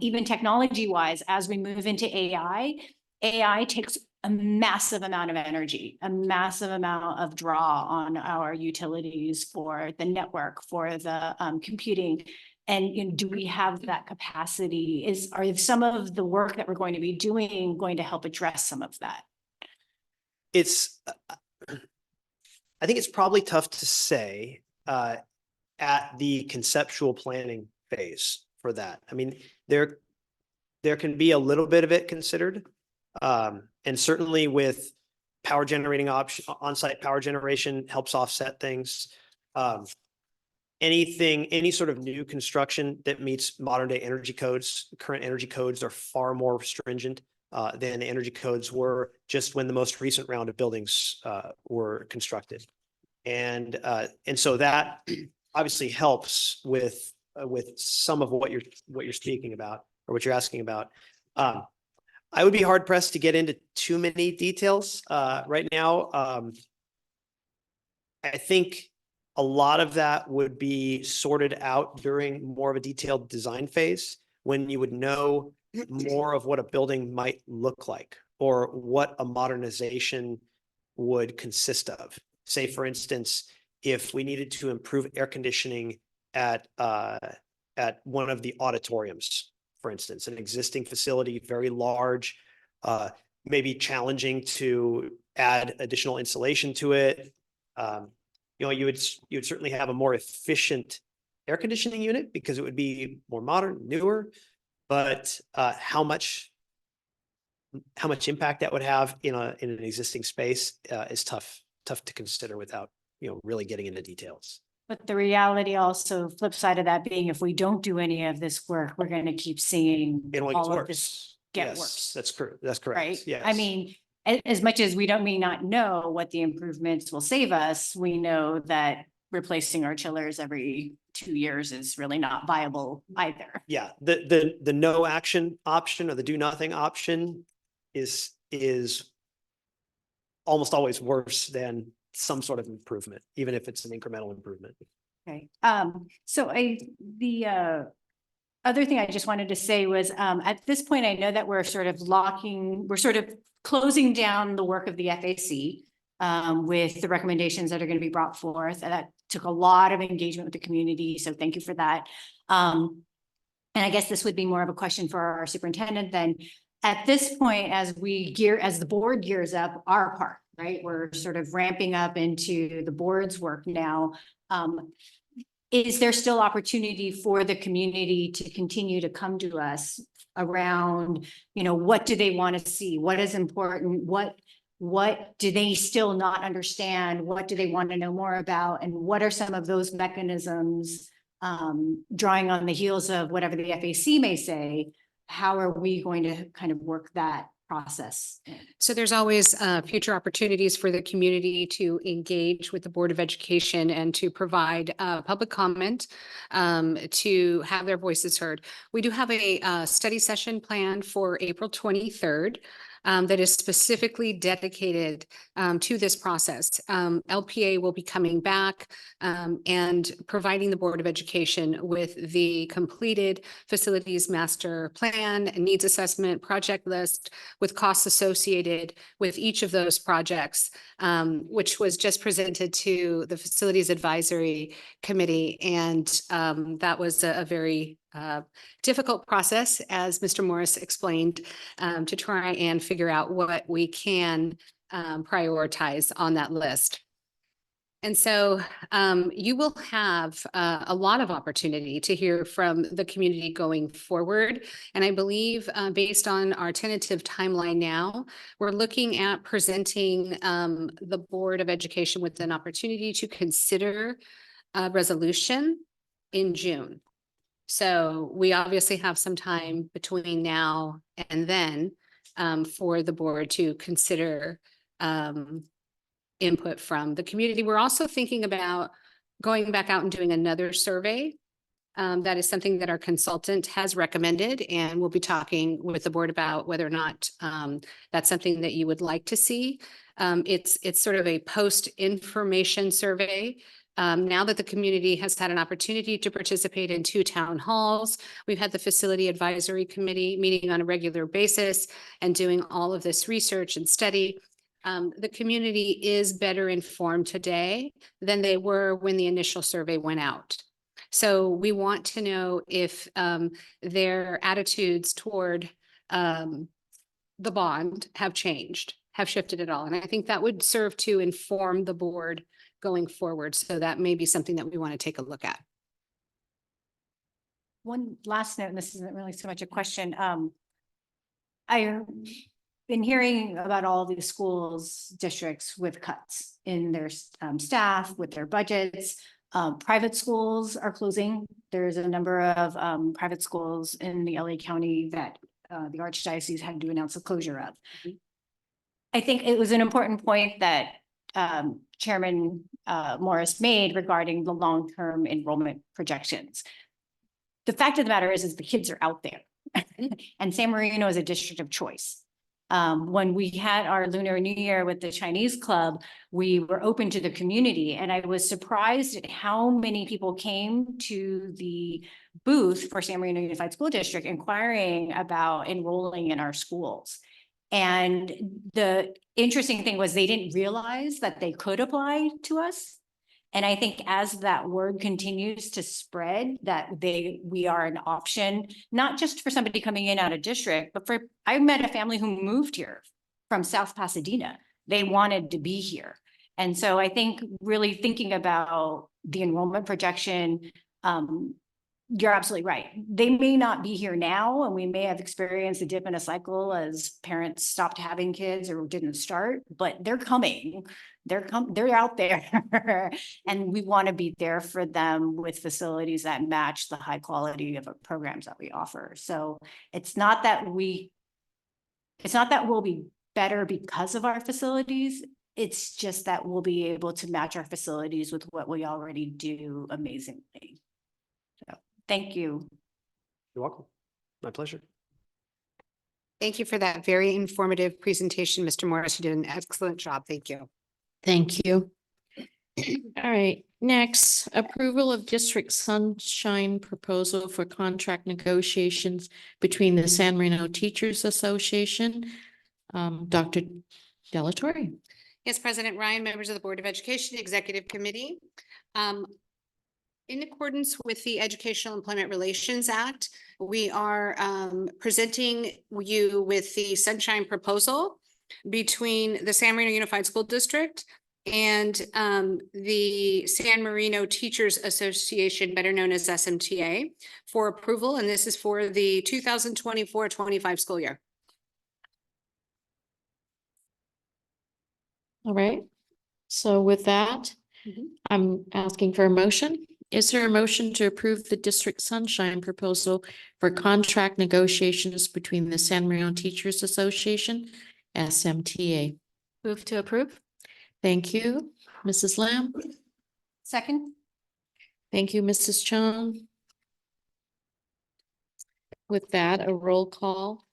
even technology wise, as we move into AI takes a massive amount of energy, a massive amount of draw on our utilities for the network, for the computing. And do we have that capacity? Are some of the work that we're going to be doing going to help address some of that? It's, I think it's probably tough to say at the conceptual planning phase for that. I mean, there can be a little bit of it considered. And certainly with power generating option, on-site power generation helps offset things. Any sort of new construction that meets modern day energy codes, current energy codes are far more stringent than the energy codes were just when the most recent round of buildings were constructed. And so that obviously helps with some of what you're speaking about, or what you're asking about. I would be hard pressed to get into too many details right now. I think a lot of that would be sorted out during more of a detailed design phase, when you would know more of what a building might look like, or what a modernization would consist of. Say, for instance, if we needed to improve air conditioning at one of the auditoriums, for instance, an existing facility, very large, maybe challenging to add additional insulation to it. You would certainly have a more efficient air conditioning unit because it would be more modern, newer, but how much impact that would have in an existing space is tough to consider without really getting into details. But the reality also, flip side of that being, if we don't do any of this work, we're going to keep seeing all of this get worse. That's correct. That's correct. Right? Yes. I mean, as much as we may not know what the improvements will save us, we know that replacing our chillers every 2 years is really not viable either. Yeah, the no action option, or the do nothing option is almost always worse than some sort of improvement, even if it's an incremental improvement. Okay. So the other thing I just wanted to say was, at this point, I know that we're sort of closing down the work of the FAC with the recommendations that are going to be brought forth. And that took a lot of engagement with the community. So thank you for that. And I guess this would be more of a question for our superintendent then. At this point, as the board gears up our part, right? We're sort of ramping up into the board's work now. Is there still opportunity for the community to continue to come to us around, what do they want to see? What is important? What do they still not understand? What do they want to know more about? And what are some of those mechanisms, drawing on the heels of whatever the FAC may say? How are we going to kind of work that process? So there's always future opportunities for the community to engage with the Board of Education and to provide public comment, to have their voices heard. We do have a study session planned for April 23rd. that is specifically dedicated to this process. LPA will be coming back and providing the Board of Education with the completed facilities master plan, needs assessment, project list with costs associated with each of those projects, which was just presented to the Facilities Advisory Committee. And that was a very difficult process, as Mr. Morris explained, to try and figure out what we can prioritize on that list. And so you will have a lot of opportunity to hear from the community going forward. And I believe based on our tentative timeline now, we're looking at presenting the Board of Education with an opportunity to consider a resolution in June. So we obviously have some time between now and then for the board to consider input from the community. We're also thinking about going back out and doing another survey. That is something that our consultant has recommended, and we'll be talking with the board about whether or not that's something that you would like to see. It's sort of a post-information survey. Now that the community has had an opportunity to participate in 2 town halls, we've had the Facility Advisory Committee meeting on a regular basis and doing all of this research and study. The community is better informed today than they were when the initial survey went out. So we want to know if their attitudes toward the bond have changed, have shifted at all. And I think that would serve to inform the board going forward. So that may be something that we want to take a look at. One last note, and this isn't really so much a question. I've been hearing about all these schools, districts with cuts in their staff, with their budgets. Private schools are closing. There's a number of private schools in the LA County that the Archdiocese had to announce the closure of. I think it was an important point that Chairman Morris made regarding the long-term enrollment projections. The fact of the matter is the kids are out there and San Marino is a district of choice. When we had our Lunar New Year with the Chinese club, we were open to the community, and I was surprised at how many people came to the booth for San Marino Unified School District inquiring about enrolling in our schools. And the interesting thing was they didn't realize that they could apply to us. And I think as that word continues to spread, that we are an option, not just for somebody coming in out of district, but I met a family who moved here from South Pasadena. They wanted to be here. And so I think really thinking about the enrollment projection, you're absolutely right. They may not be here now, and we may have experienced a dip in a cycle as parents stopped having kids or didn't start, but they're coming. They're out there and we want to be there for them with facilities that match the high quality of programs that we offer. So it's not that we'll be better because of our facilities. It's just that we'll be able to match our facilities with what we already do amazingly. So thank you. You're welcome. My pleasure. Thank you for that very informative presentation, Mr. Morris. You did an excellent job. Thank you. Thank you. All right, next, approval of district sunshine proposal for contract negotiations between the San Marino Teachers Association. Dr. Delatorre. Yes, President Ryan, members of the Board of Education, Executive Committee. In accordance with the Educational Employment Relations Act, we are presenting you with the sunshine proposal between the San Marino Unified School District and the San Marino Teachers Association, better known as SMTA, for approval. And this is for the 2024-25 school year. All right, so with that, I'm asking for a motion. Is there a motion to approve the district sunshine proposal for contract negotiations between the San Marino Teachers Association, SMTA? Move to approve. Thank you, Mrs. Lamb. Second. Thank you, Mrs. Chung. With that, a roll call.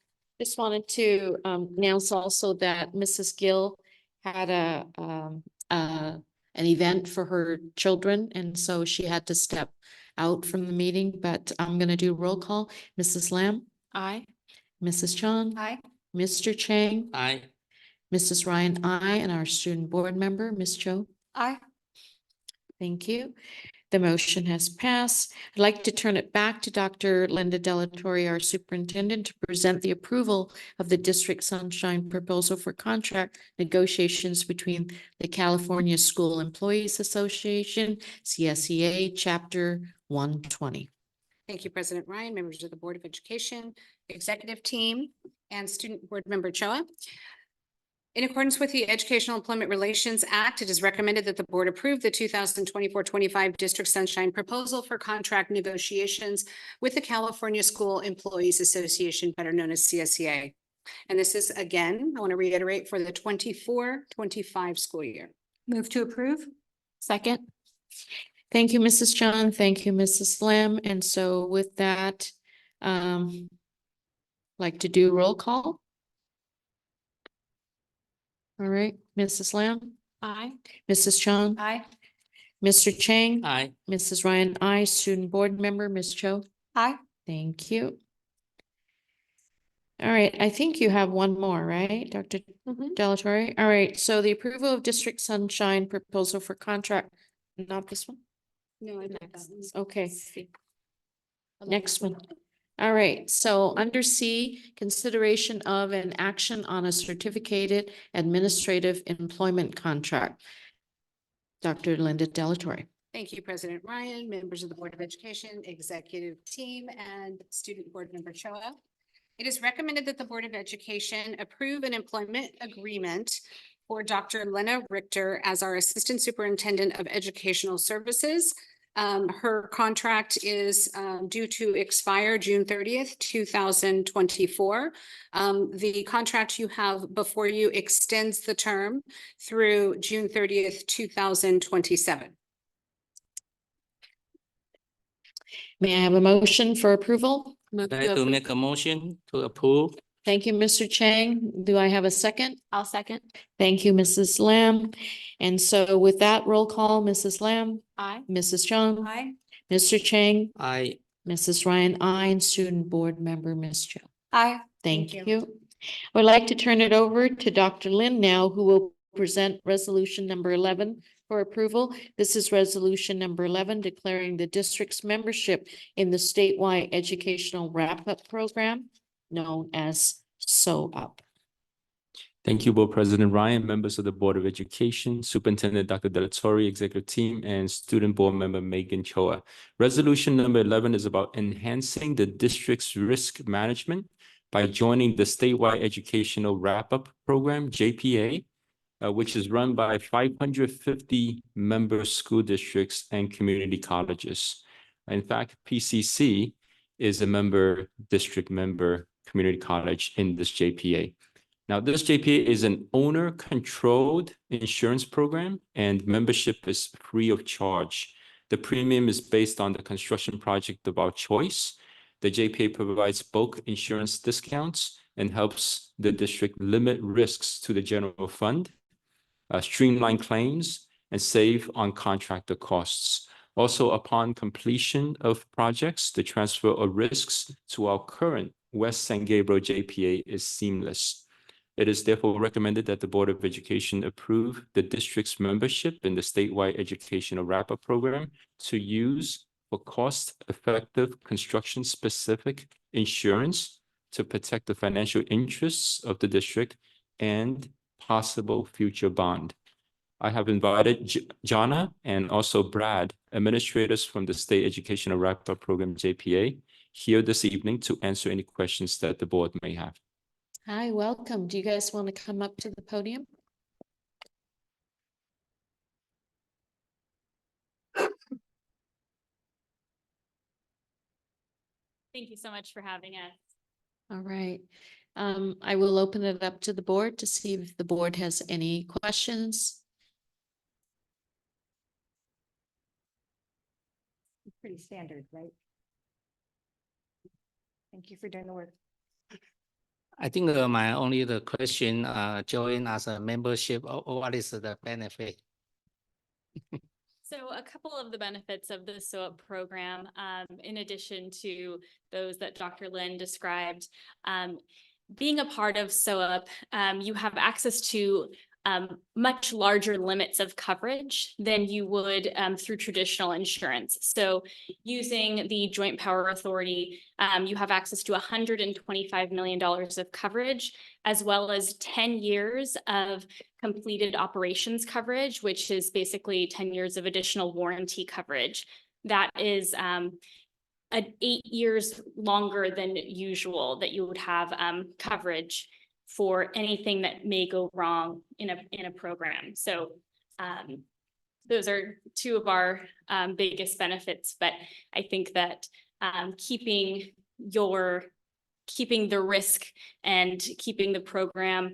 Just wanted to announce also that Mrs. Gill had an event for her children, and so she had to step out from the meeting, but I'm gonna do roll call. Mrs. Lamb, Aye. Mrs. Chong, Aye. Mr. Chang, Aye. Mrs. Ryan, aye, and our student board member, Ms. Cho. Aye. Thank you. The motion has passed. I'd like to turn it back to Dr. Linda Delatorre, our superintendent, to present the approval of the District Sunshine proposal for contract negotiations between the California School Employees Association, CSEA, Chapter 120. Thank you, President Ryan, members of the Board of Education, executive team, and student board member Choa. In accordance with the Educational Employment Relations Act, it is recommended that the board approve the 2024-25 District Sunshine proposal for contract negotiations with the California School Employees Association, better known as CSEA. And this is, again, I want to reiterate, for the 24-25 school year. Move to approve? Second. Thank you, Mrs. John. Thank you, Mrs. Lamb. And so with that, like to do roll call. All right, Mrs. Lamb, Aye. Mrs. Chong, Aye. Mr. Chang, Aye. Mrs. Ryan, I, student board member, Ms. Cho. Aye. Thank you. All right, I think you have one more, right, Dr. Delatorre? All right, so the approval of District Sunshine proposal for contract, not this one? No, I Okay. Next one. All right, so under C, consideration of an action on a certificated administrative employment contract. Dr. Linda Delatorre. Thank you, President Ryan, members of the Board of Education, executive team, and student board member Choa. It is recommended that the Board of Education approve an employment agreement for Dr. Lena Richter as our Assistant Superintendent of Educational Services. Her contract is due to expire June 30th, 2024. The contract you have before you extends the term through June 30th, 2027. May I have a motion for approval? Move I'd like to make a motion to approve. Thank you, Mr. Chang. Do I have a second? I'll second. Thank you, Mrs. Lamb. And so with that roll call, Mrs. Lamb, Aye. Mrs. Chung, Aye. Mr. Chang, Aye. Mrs. Ryan, I, and student board member, Ms. Cho. Aye. Thank Thank you. I would like to turn it over to Dr. Lin now, who will present resolution number 11 for approval. This is resolution number 11, declaring the district's membership in the statewide educational wrap-up program known as SOUP. Thank you, Board President Ryan, members of the Board of Education, Superintendent Dr. Delatorre, executive team, and student board member Megan Choa. Resolution number 11 is about enhancing the district's risk management by joining the statewide educational wrap-up program, JPA, which is run by 550 member school districts and community colleges. In fact, PCC is a member community college in this JPA. Now, this JPA is an owner-controlled insurance program, and membership is free of charge. The premium is based on the construction project of our choice. The JPA provides bulk insurance discounts and helps the district limit risks to the general fund, streamline claims, and save on contractor costs. Also, upon completion of projects, the transfer of risks to our current West San Gabriel JPA is seamless. It is therefore recommended that the Board of Education approve the district's membership in the statewide educational wrap-up program to use for cost-effective construction-specific insurance to protect the financial interests of the district and possible future bond. I have invited Jana and also Brad, administrators from the State Educational Wrap-Up Program, JPA, here this evening to answer any questions that the board may have. Hi, welcome. Do you guys want to come up to the podium? Thank you so much for having us. All right. I will open it up to the board to see if the board has any questions. Pretty standard, right? Thank you for doing the work. I think my only the question, join as a membership, or what is the benefit? So a couple of the benefits of the SOAP program, in addition to those that Dr. Lin described, being a part of SOAP, you have access to much larger limits of coverage than you would through traditional insurance. So using the Joint Power Authority, you have access to $125 million of coverage, as well as 10 years of completed operations coverage, which is basically 10 years of additional warranty coverage. That is 8 years longer than usual that you would have coverage for anything that may go wrong in a program. So those are two of our biggest benefits, but I think that keeping the risk and keeping the program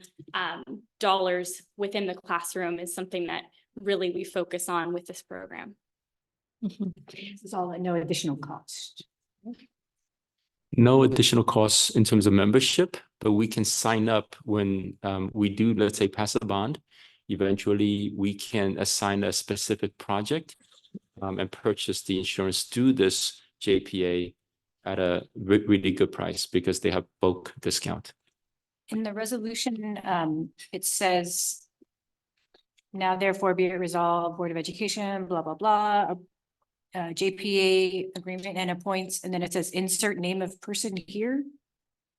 dollars within the classroom is something that really we focus on with this program. This is all at no additional cost. No additional costs in terms of membership, but we can sign up when we do, let's say, pass a bond. Eventually, we can assign a specific project and purchase the insurance through this JPA at a really good price because they have bulk discount. In the resolution, it says, now therefore be it resolved, Board of Education, blah, blah, blah, JPA agreement and appoints, and then it says insert name of person here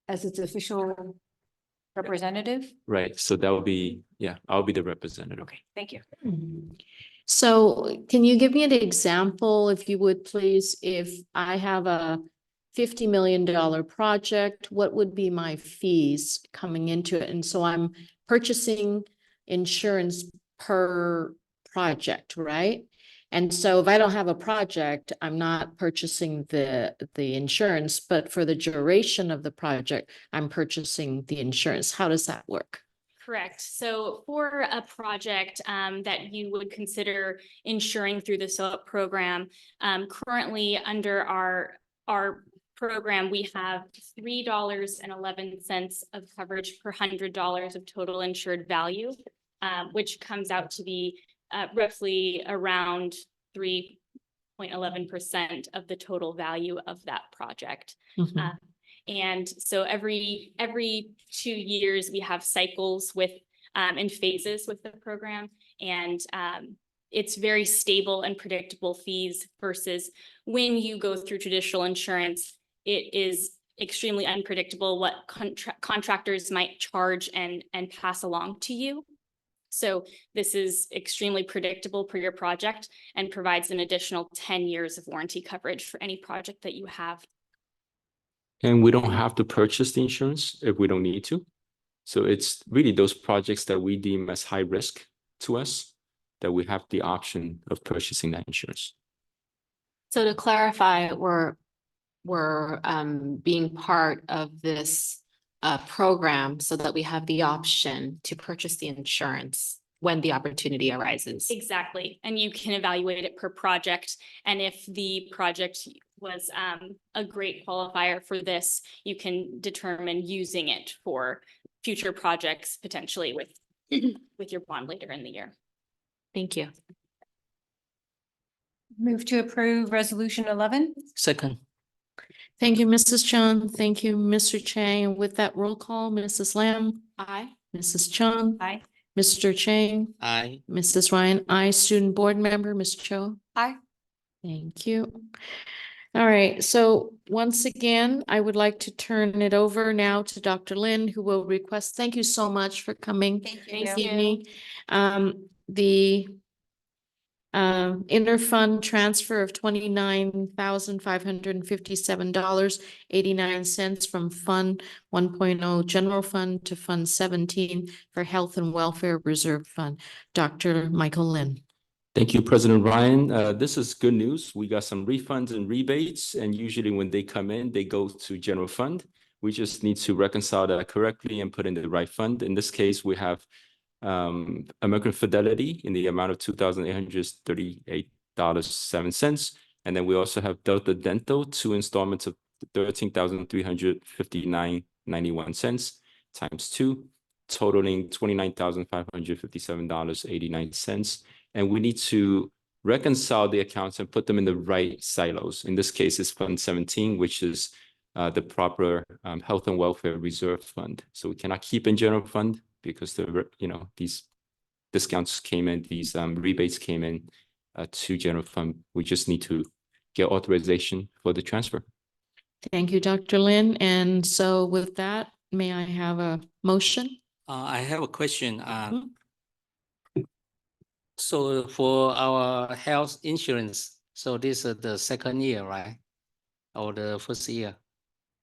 as its official representative. Right. So that will be, yeah, I'll be the representative. Okay, thank you. So can you give me an example, if you would, please? If I have a $50 million project, what would be my fees coming into it? And so I'm purchasing insurance per project, right? And so if I don't have a project, I'm not purchasing the insurance, but for the duration of the project, I'm purchasing the insurance. How does that work? Correct. So for a project that you would consider insuring through the SOAP program, currently under our program, we have $3.11 of coverage per $100 of total insured value, which comes out to be roughly around 3.11% of the total value of that project. And so every 2 years, we have cycles with in phases with the program, and it's very stable and predictable fees versus when you go through traditional insurance, it is extremely unpredictable what contractors might charge and pass along to you. So this is extremely predictable per your project and provides an additional 10 years of warranty coverage for any project that you have. And we don't have to purchase the insurance if we don't need to. So it's really those projects that we deem as high risk to us that we have the option of purchasing that insurance. So to clarify, we're being part of this program so that we have the option to purchase the insurance when the opportunity arises. Exactly. And you can evaluate it per project. And if the project was a great qualifier for this, you can determine using it for future projects, potentially with your bond later in the year. Thank you. Move to approve resolution 11. Second. Thank you, Mrs. Chung. Thank you, Mr. Chang. And with that roll call, Mrs. Lam, Aye. Mrs. Chung, Aye. Mr. Chang, Aye. Mrs. Ryan, I, student board member, Ms. Cho. Aye. Thank you. All right, so once again, I would like to turn it over now to Dr. Lin, who will request, thank you so much for coming this evening. The interfund transfer of $29,557.89 from Fund 1.0 General Fund to Fund 17 for Health and Welfare Reserve Fund. Dr. Michael Lin. Thank you, President Ryan. This is good news. We got some refunds and rebates, and usually when they come in, they go to general fund. We just need to reconcile that correctly and put in the right fund. In this case, we have American Fidelity in the amount of $2,838.07. And then we also have Delta Dental, 2 installments of $13,359.91. times 2, totaling $29,557.89. And we need to reconcile the accounts and put them in the right silos. In this case, it's Fund 17, which is the proper health and welfare reserve fund. So we cannot keep in general fund because these discounts came in, these rebates came in to general fund. We just need to get authorization for the transfer. Thank you, Dr. Lin. And so with that, may I have a motion? I have a question. So for our health insurance, so this is the second year, right? Or the first year?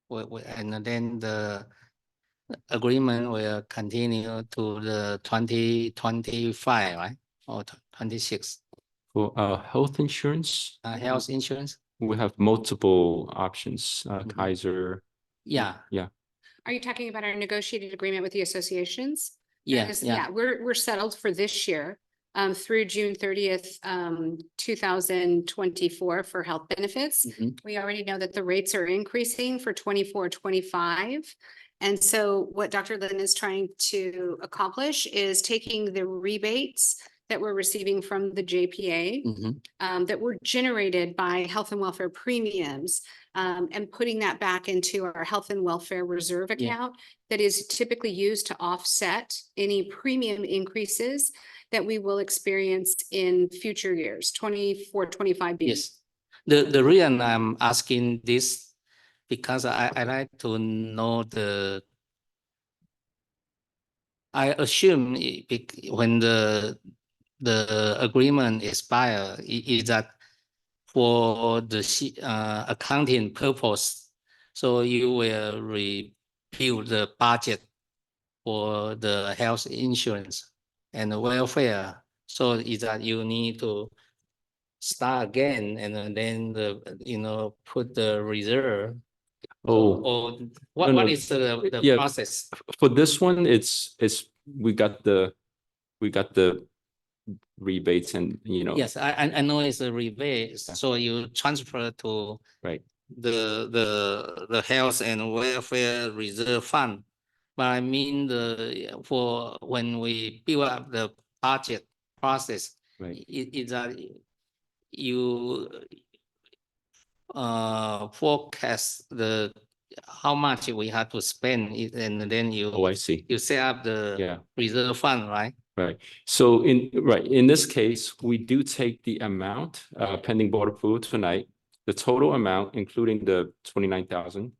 And then the agreement will continue to the 2025, right? Or 26? For health insurance, Health insurance? we have multiple options, Kaiser. Yeah, Yeah. Are you talking about our negotiated agreement with the associations? That yeah, is- yeah. we're settled for this year, through June 30th, 2024 for health benefits. Mhm. We already know that the rates are increasing for 24-25. And so what Dr. Lin is trying to accomplish is taking the rebates that we're receiving from the JPA, Mhm. that were generated by health and welfare premiums, and putting that back into our health and welfare reserve Yeah. account that is typically used to offset any premium increases that we will experience in future years, 24-25. Yes. The reason I'm asking this, because I like to know I assume when the agreement expire, is that for the accounting purpose, so you will review the budget for the health insurance and the welfare. So is that you need to start again and then put the reserve. Oh, Or No, what no. is the Yeah. process? For this one, we got the rebates and Yes, I know it's a rebate, so you transfer to right. the health and welfare reserve fund. But I mean for when we build up the budget process, Right. is that you forecast how much we have to spend and then Oh, I see. you set up the Yeah. reserve fund, right? Right. So in this case, we do take the amount pending board approval tonight, the total amount, including the 29,000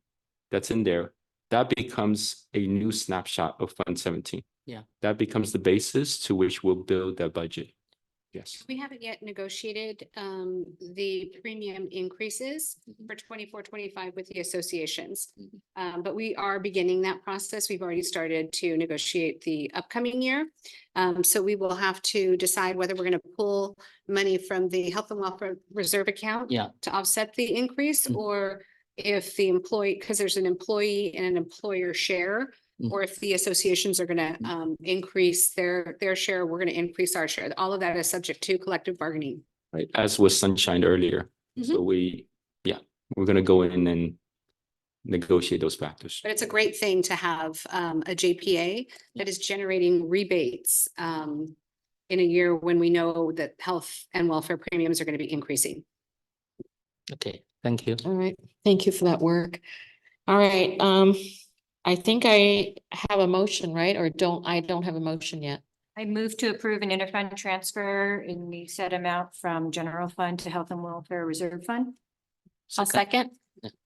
that's in there, that becomes a new snapshot of Fund 17. Yeah. That becomes the basis to which we'll build that budget. Yes. We haven't yet negotiated the premium increases for 24-25 with the associations. But we are beginning that process. We've already started to negotiate the upcoming year. So we will have to decide whether we're going to pull money from the health and welfare reserve account Yeah. to offset the increase, Mhm. or if the employee, because there's an employee and an employer share, Mhm. or if the associations are gonna increase their share, we're gonna increase our share. All of that is subject to collective bargaining. Right. As was sunshined earlier. So we're going to go in and negotiate those factors. But it's a great thing to have a JPA that is generating rebates in a year when we know that health and welfare premiums are gonna be increasing. Okay, thank you. All right, thank you for that work. All right, I think I have a motion, right? Or I don't have a motion yet. I move to approve an interfund transfer in the set amount from general fund to health and welfare reserve fund. I'll second.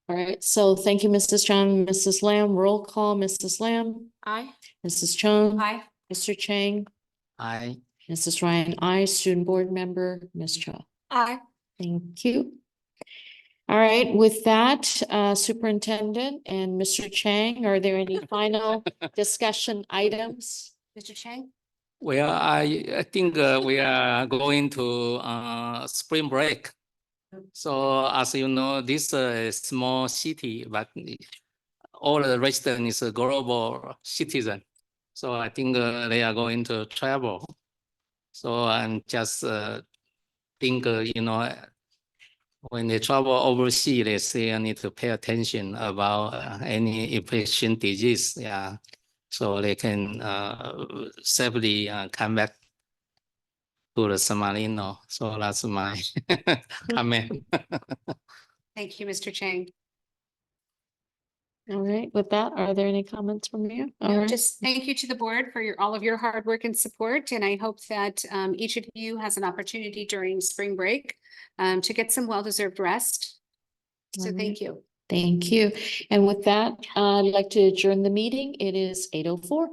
All right, so thank you, Mrs. Chung, Mrs. Lamb, roll call, Mrs. Lamb, Aye. Mrs. Chung. Aye. Mr. Chang, I Mrs. Ryan, student board member, Ms. Cho. Aye. Thank you. All right, with that, Superintendent and Mr. Chang, are there any final discussion items? Mr. Chang? Well, I think we are going to spring break. So as you know, this is a small city, but all the residents is a global citizen. So I think they are going to travel. So I'm just think, when they travel overseas, they still need to pay attention about any infection disease. Yeah. so they can safely come back to the San Marino. So that's my comment. Thank you, Mr. Chang. All right, with that, are there any comments from you? All No, right. just thank you to the board for all of your hard work and support. And I hope that each of you has an opportunity during spring break to get some well-deserved rest. So All right. thank you. Thank you. And with that, I'd like to adjourn the meeting. It is 8:04.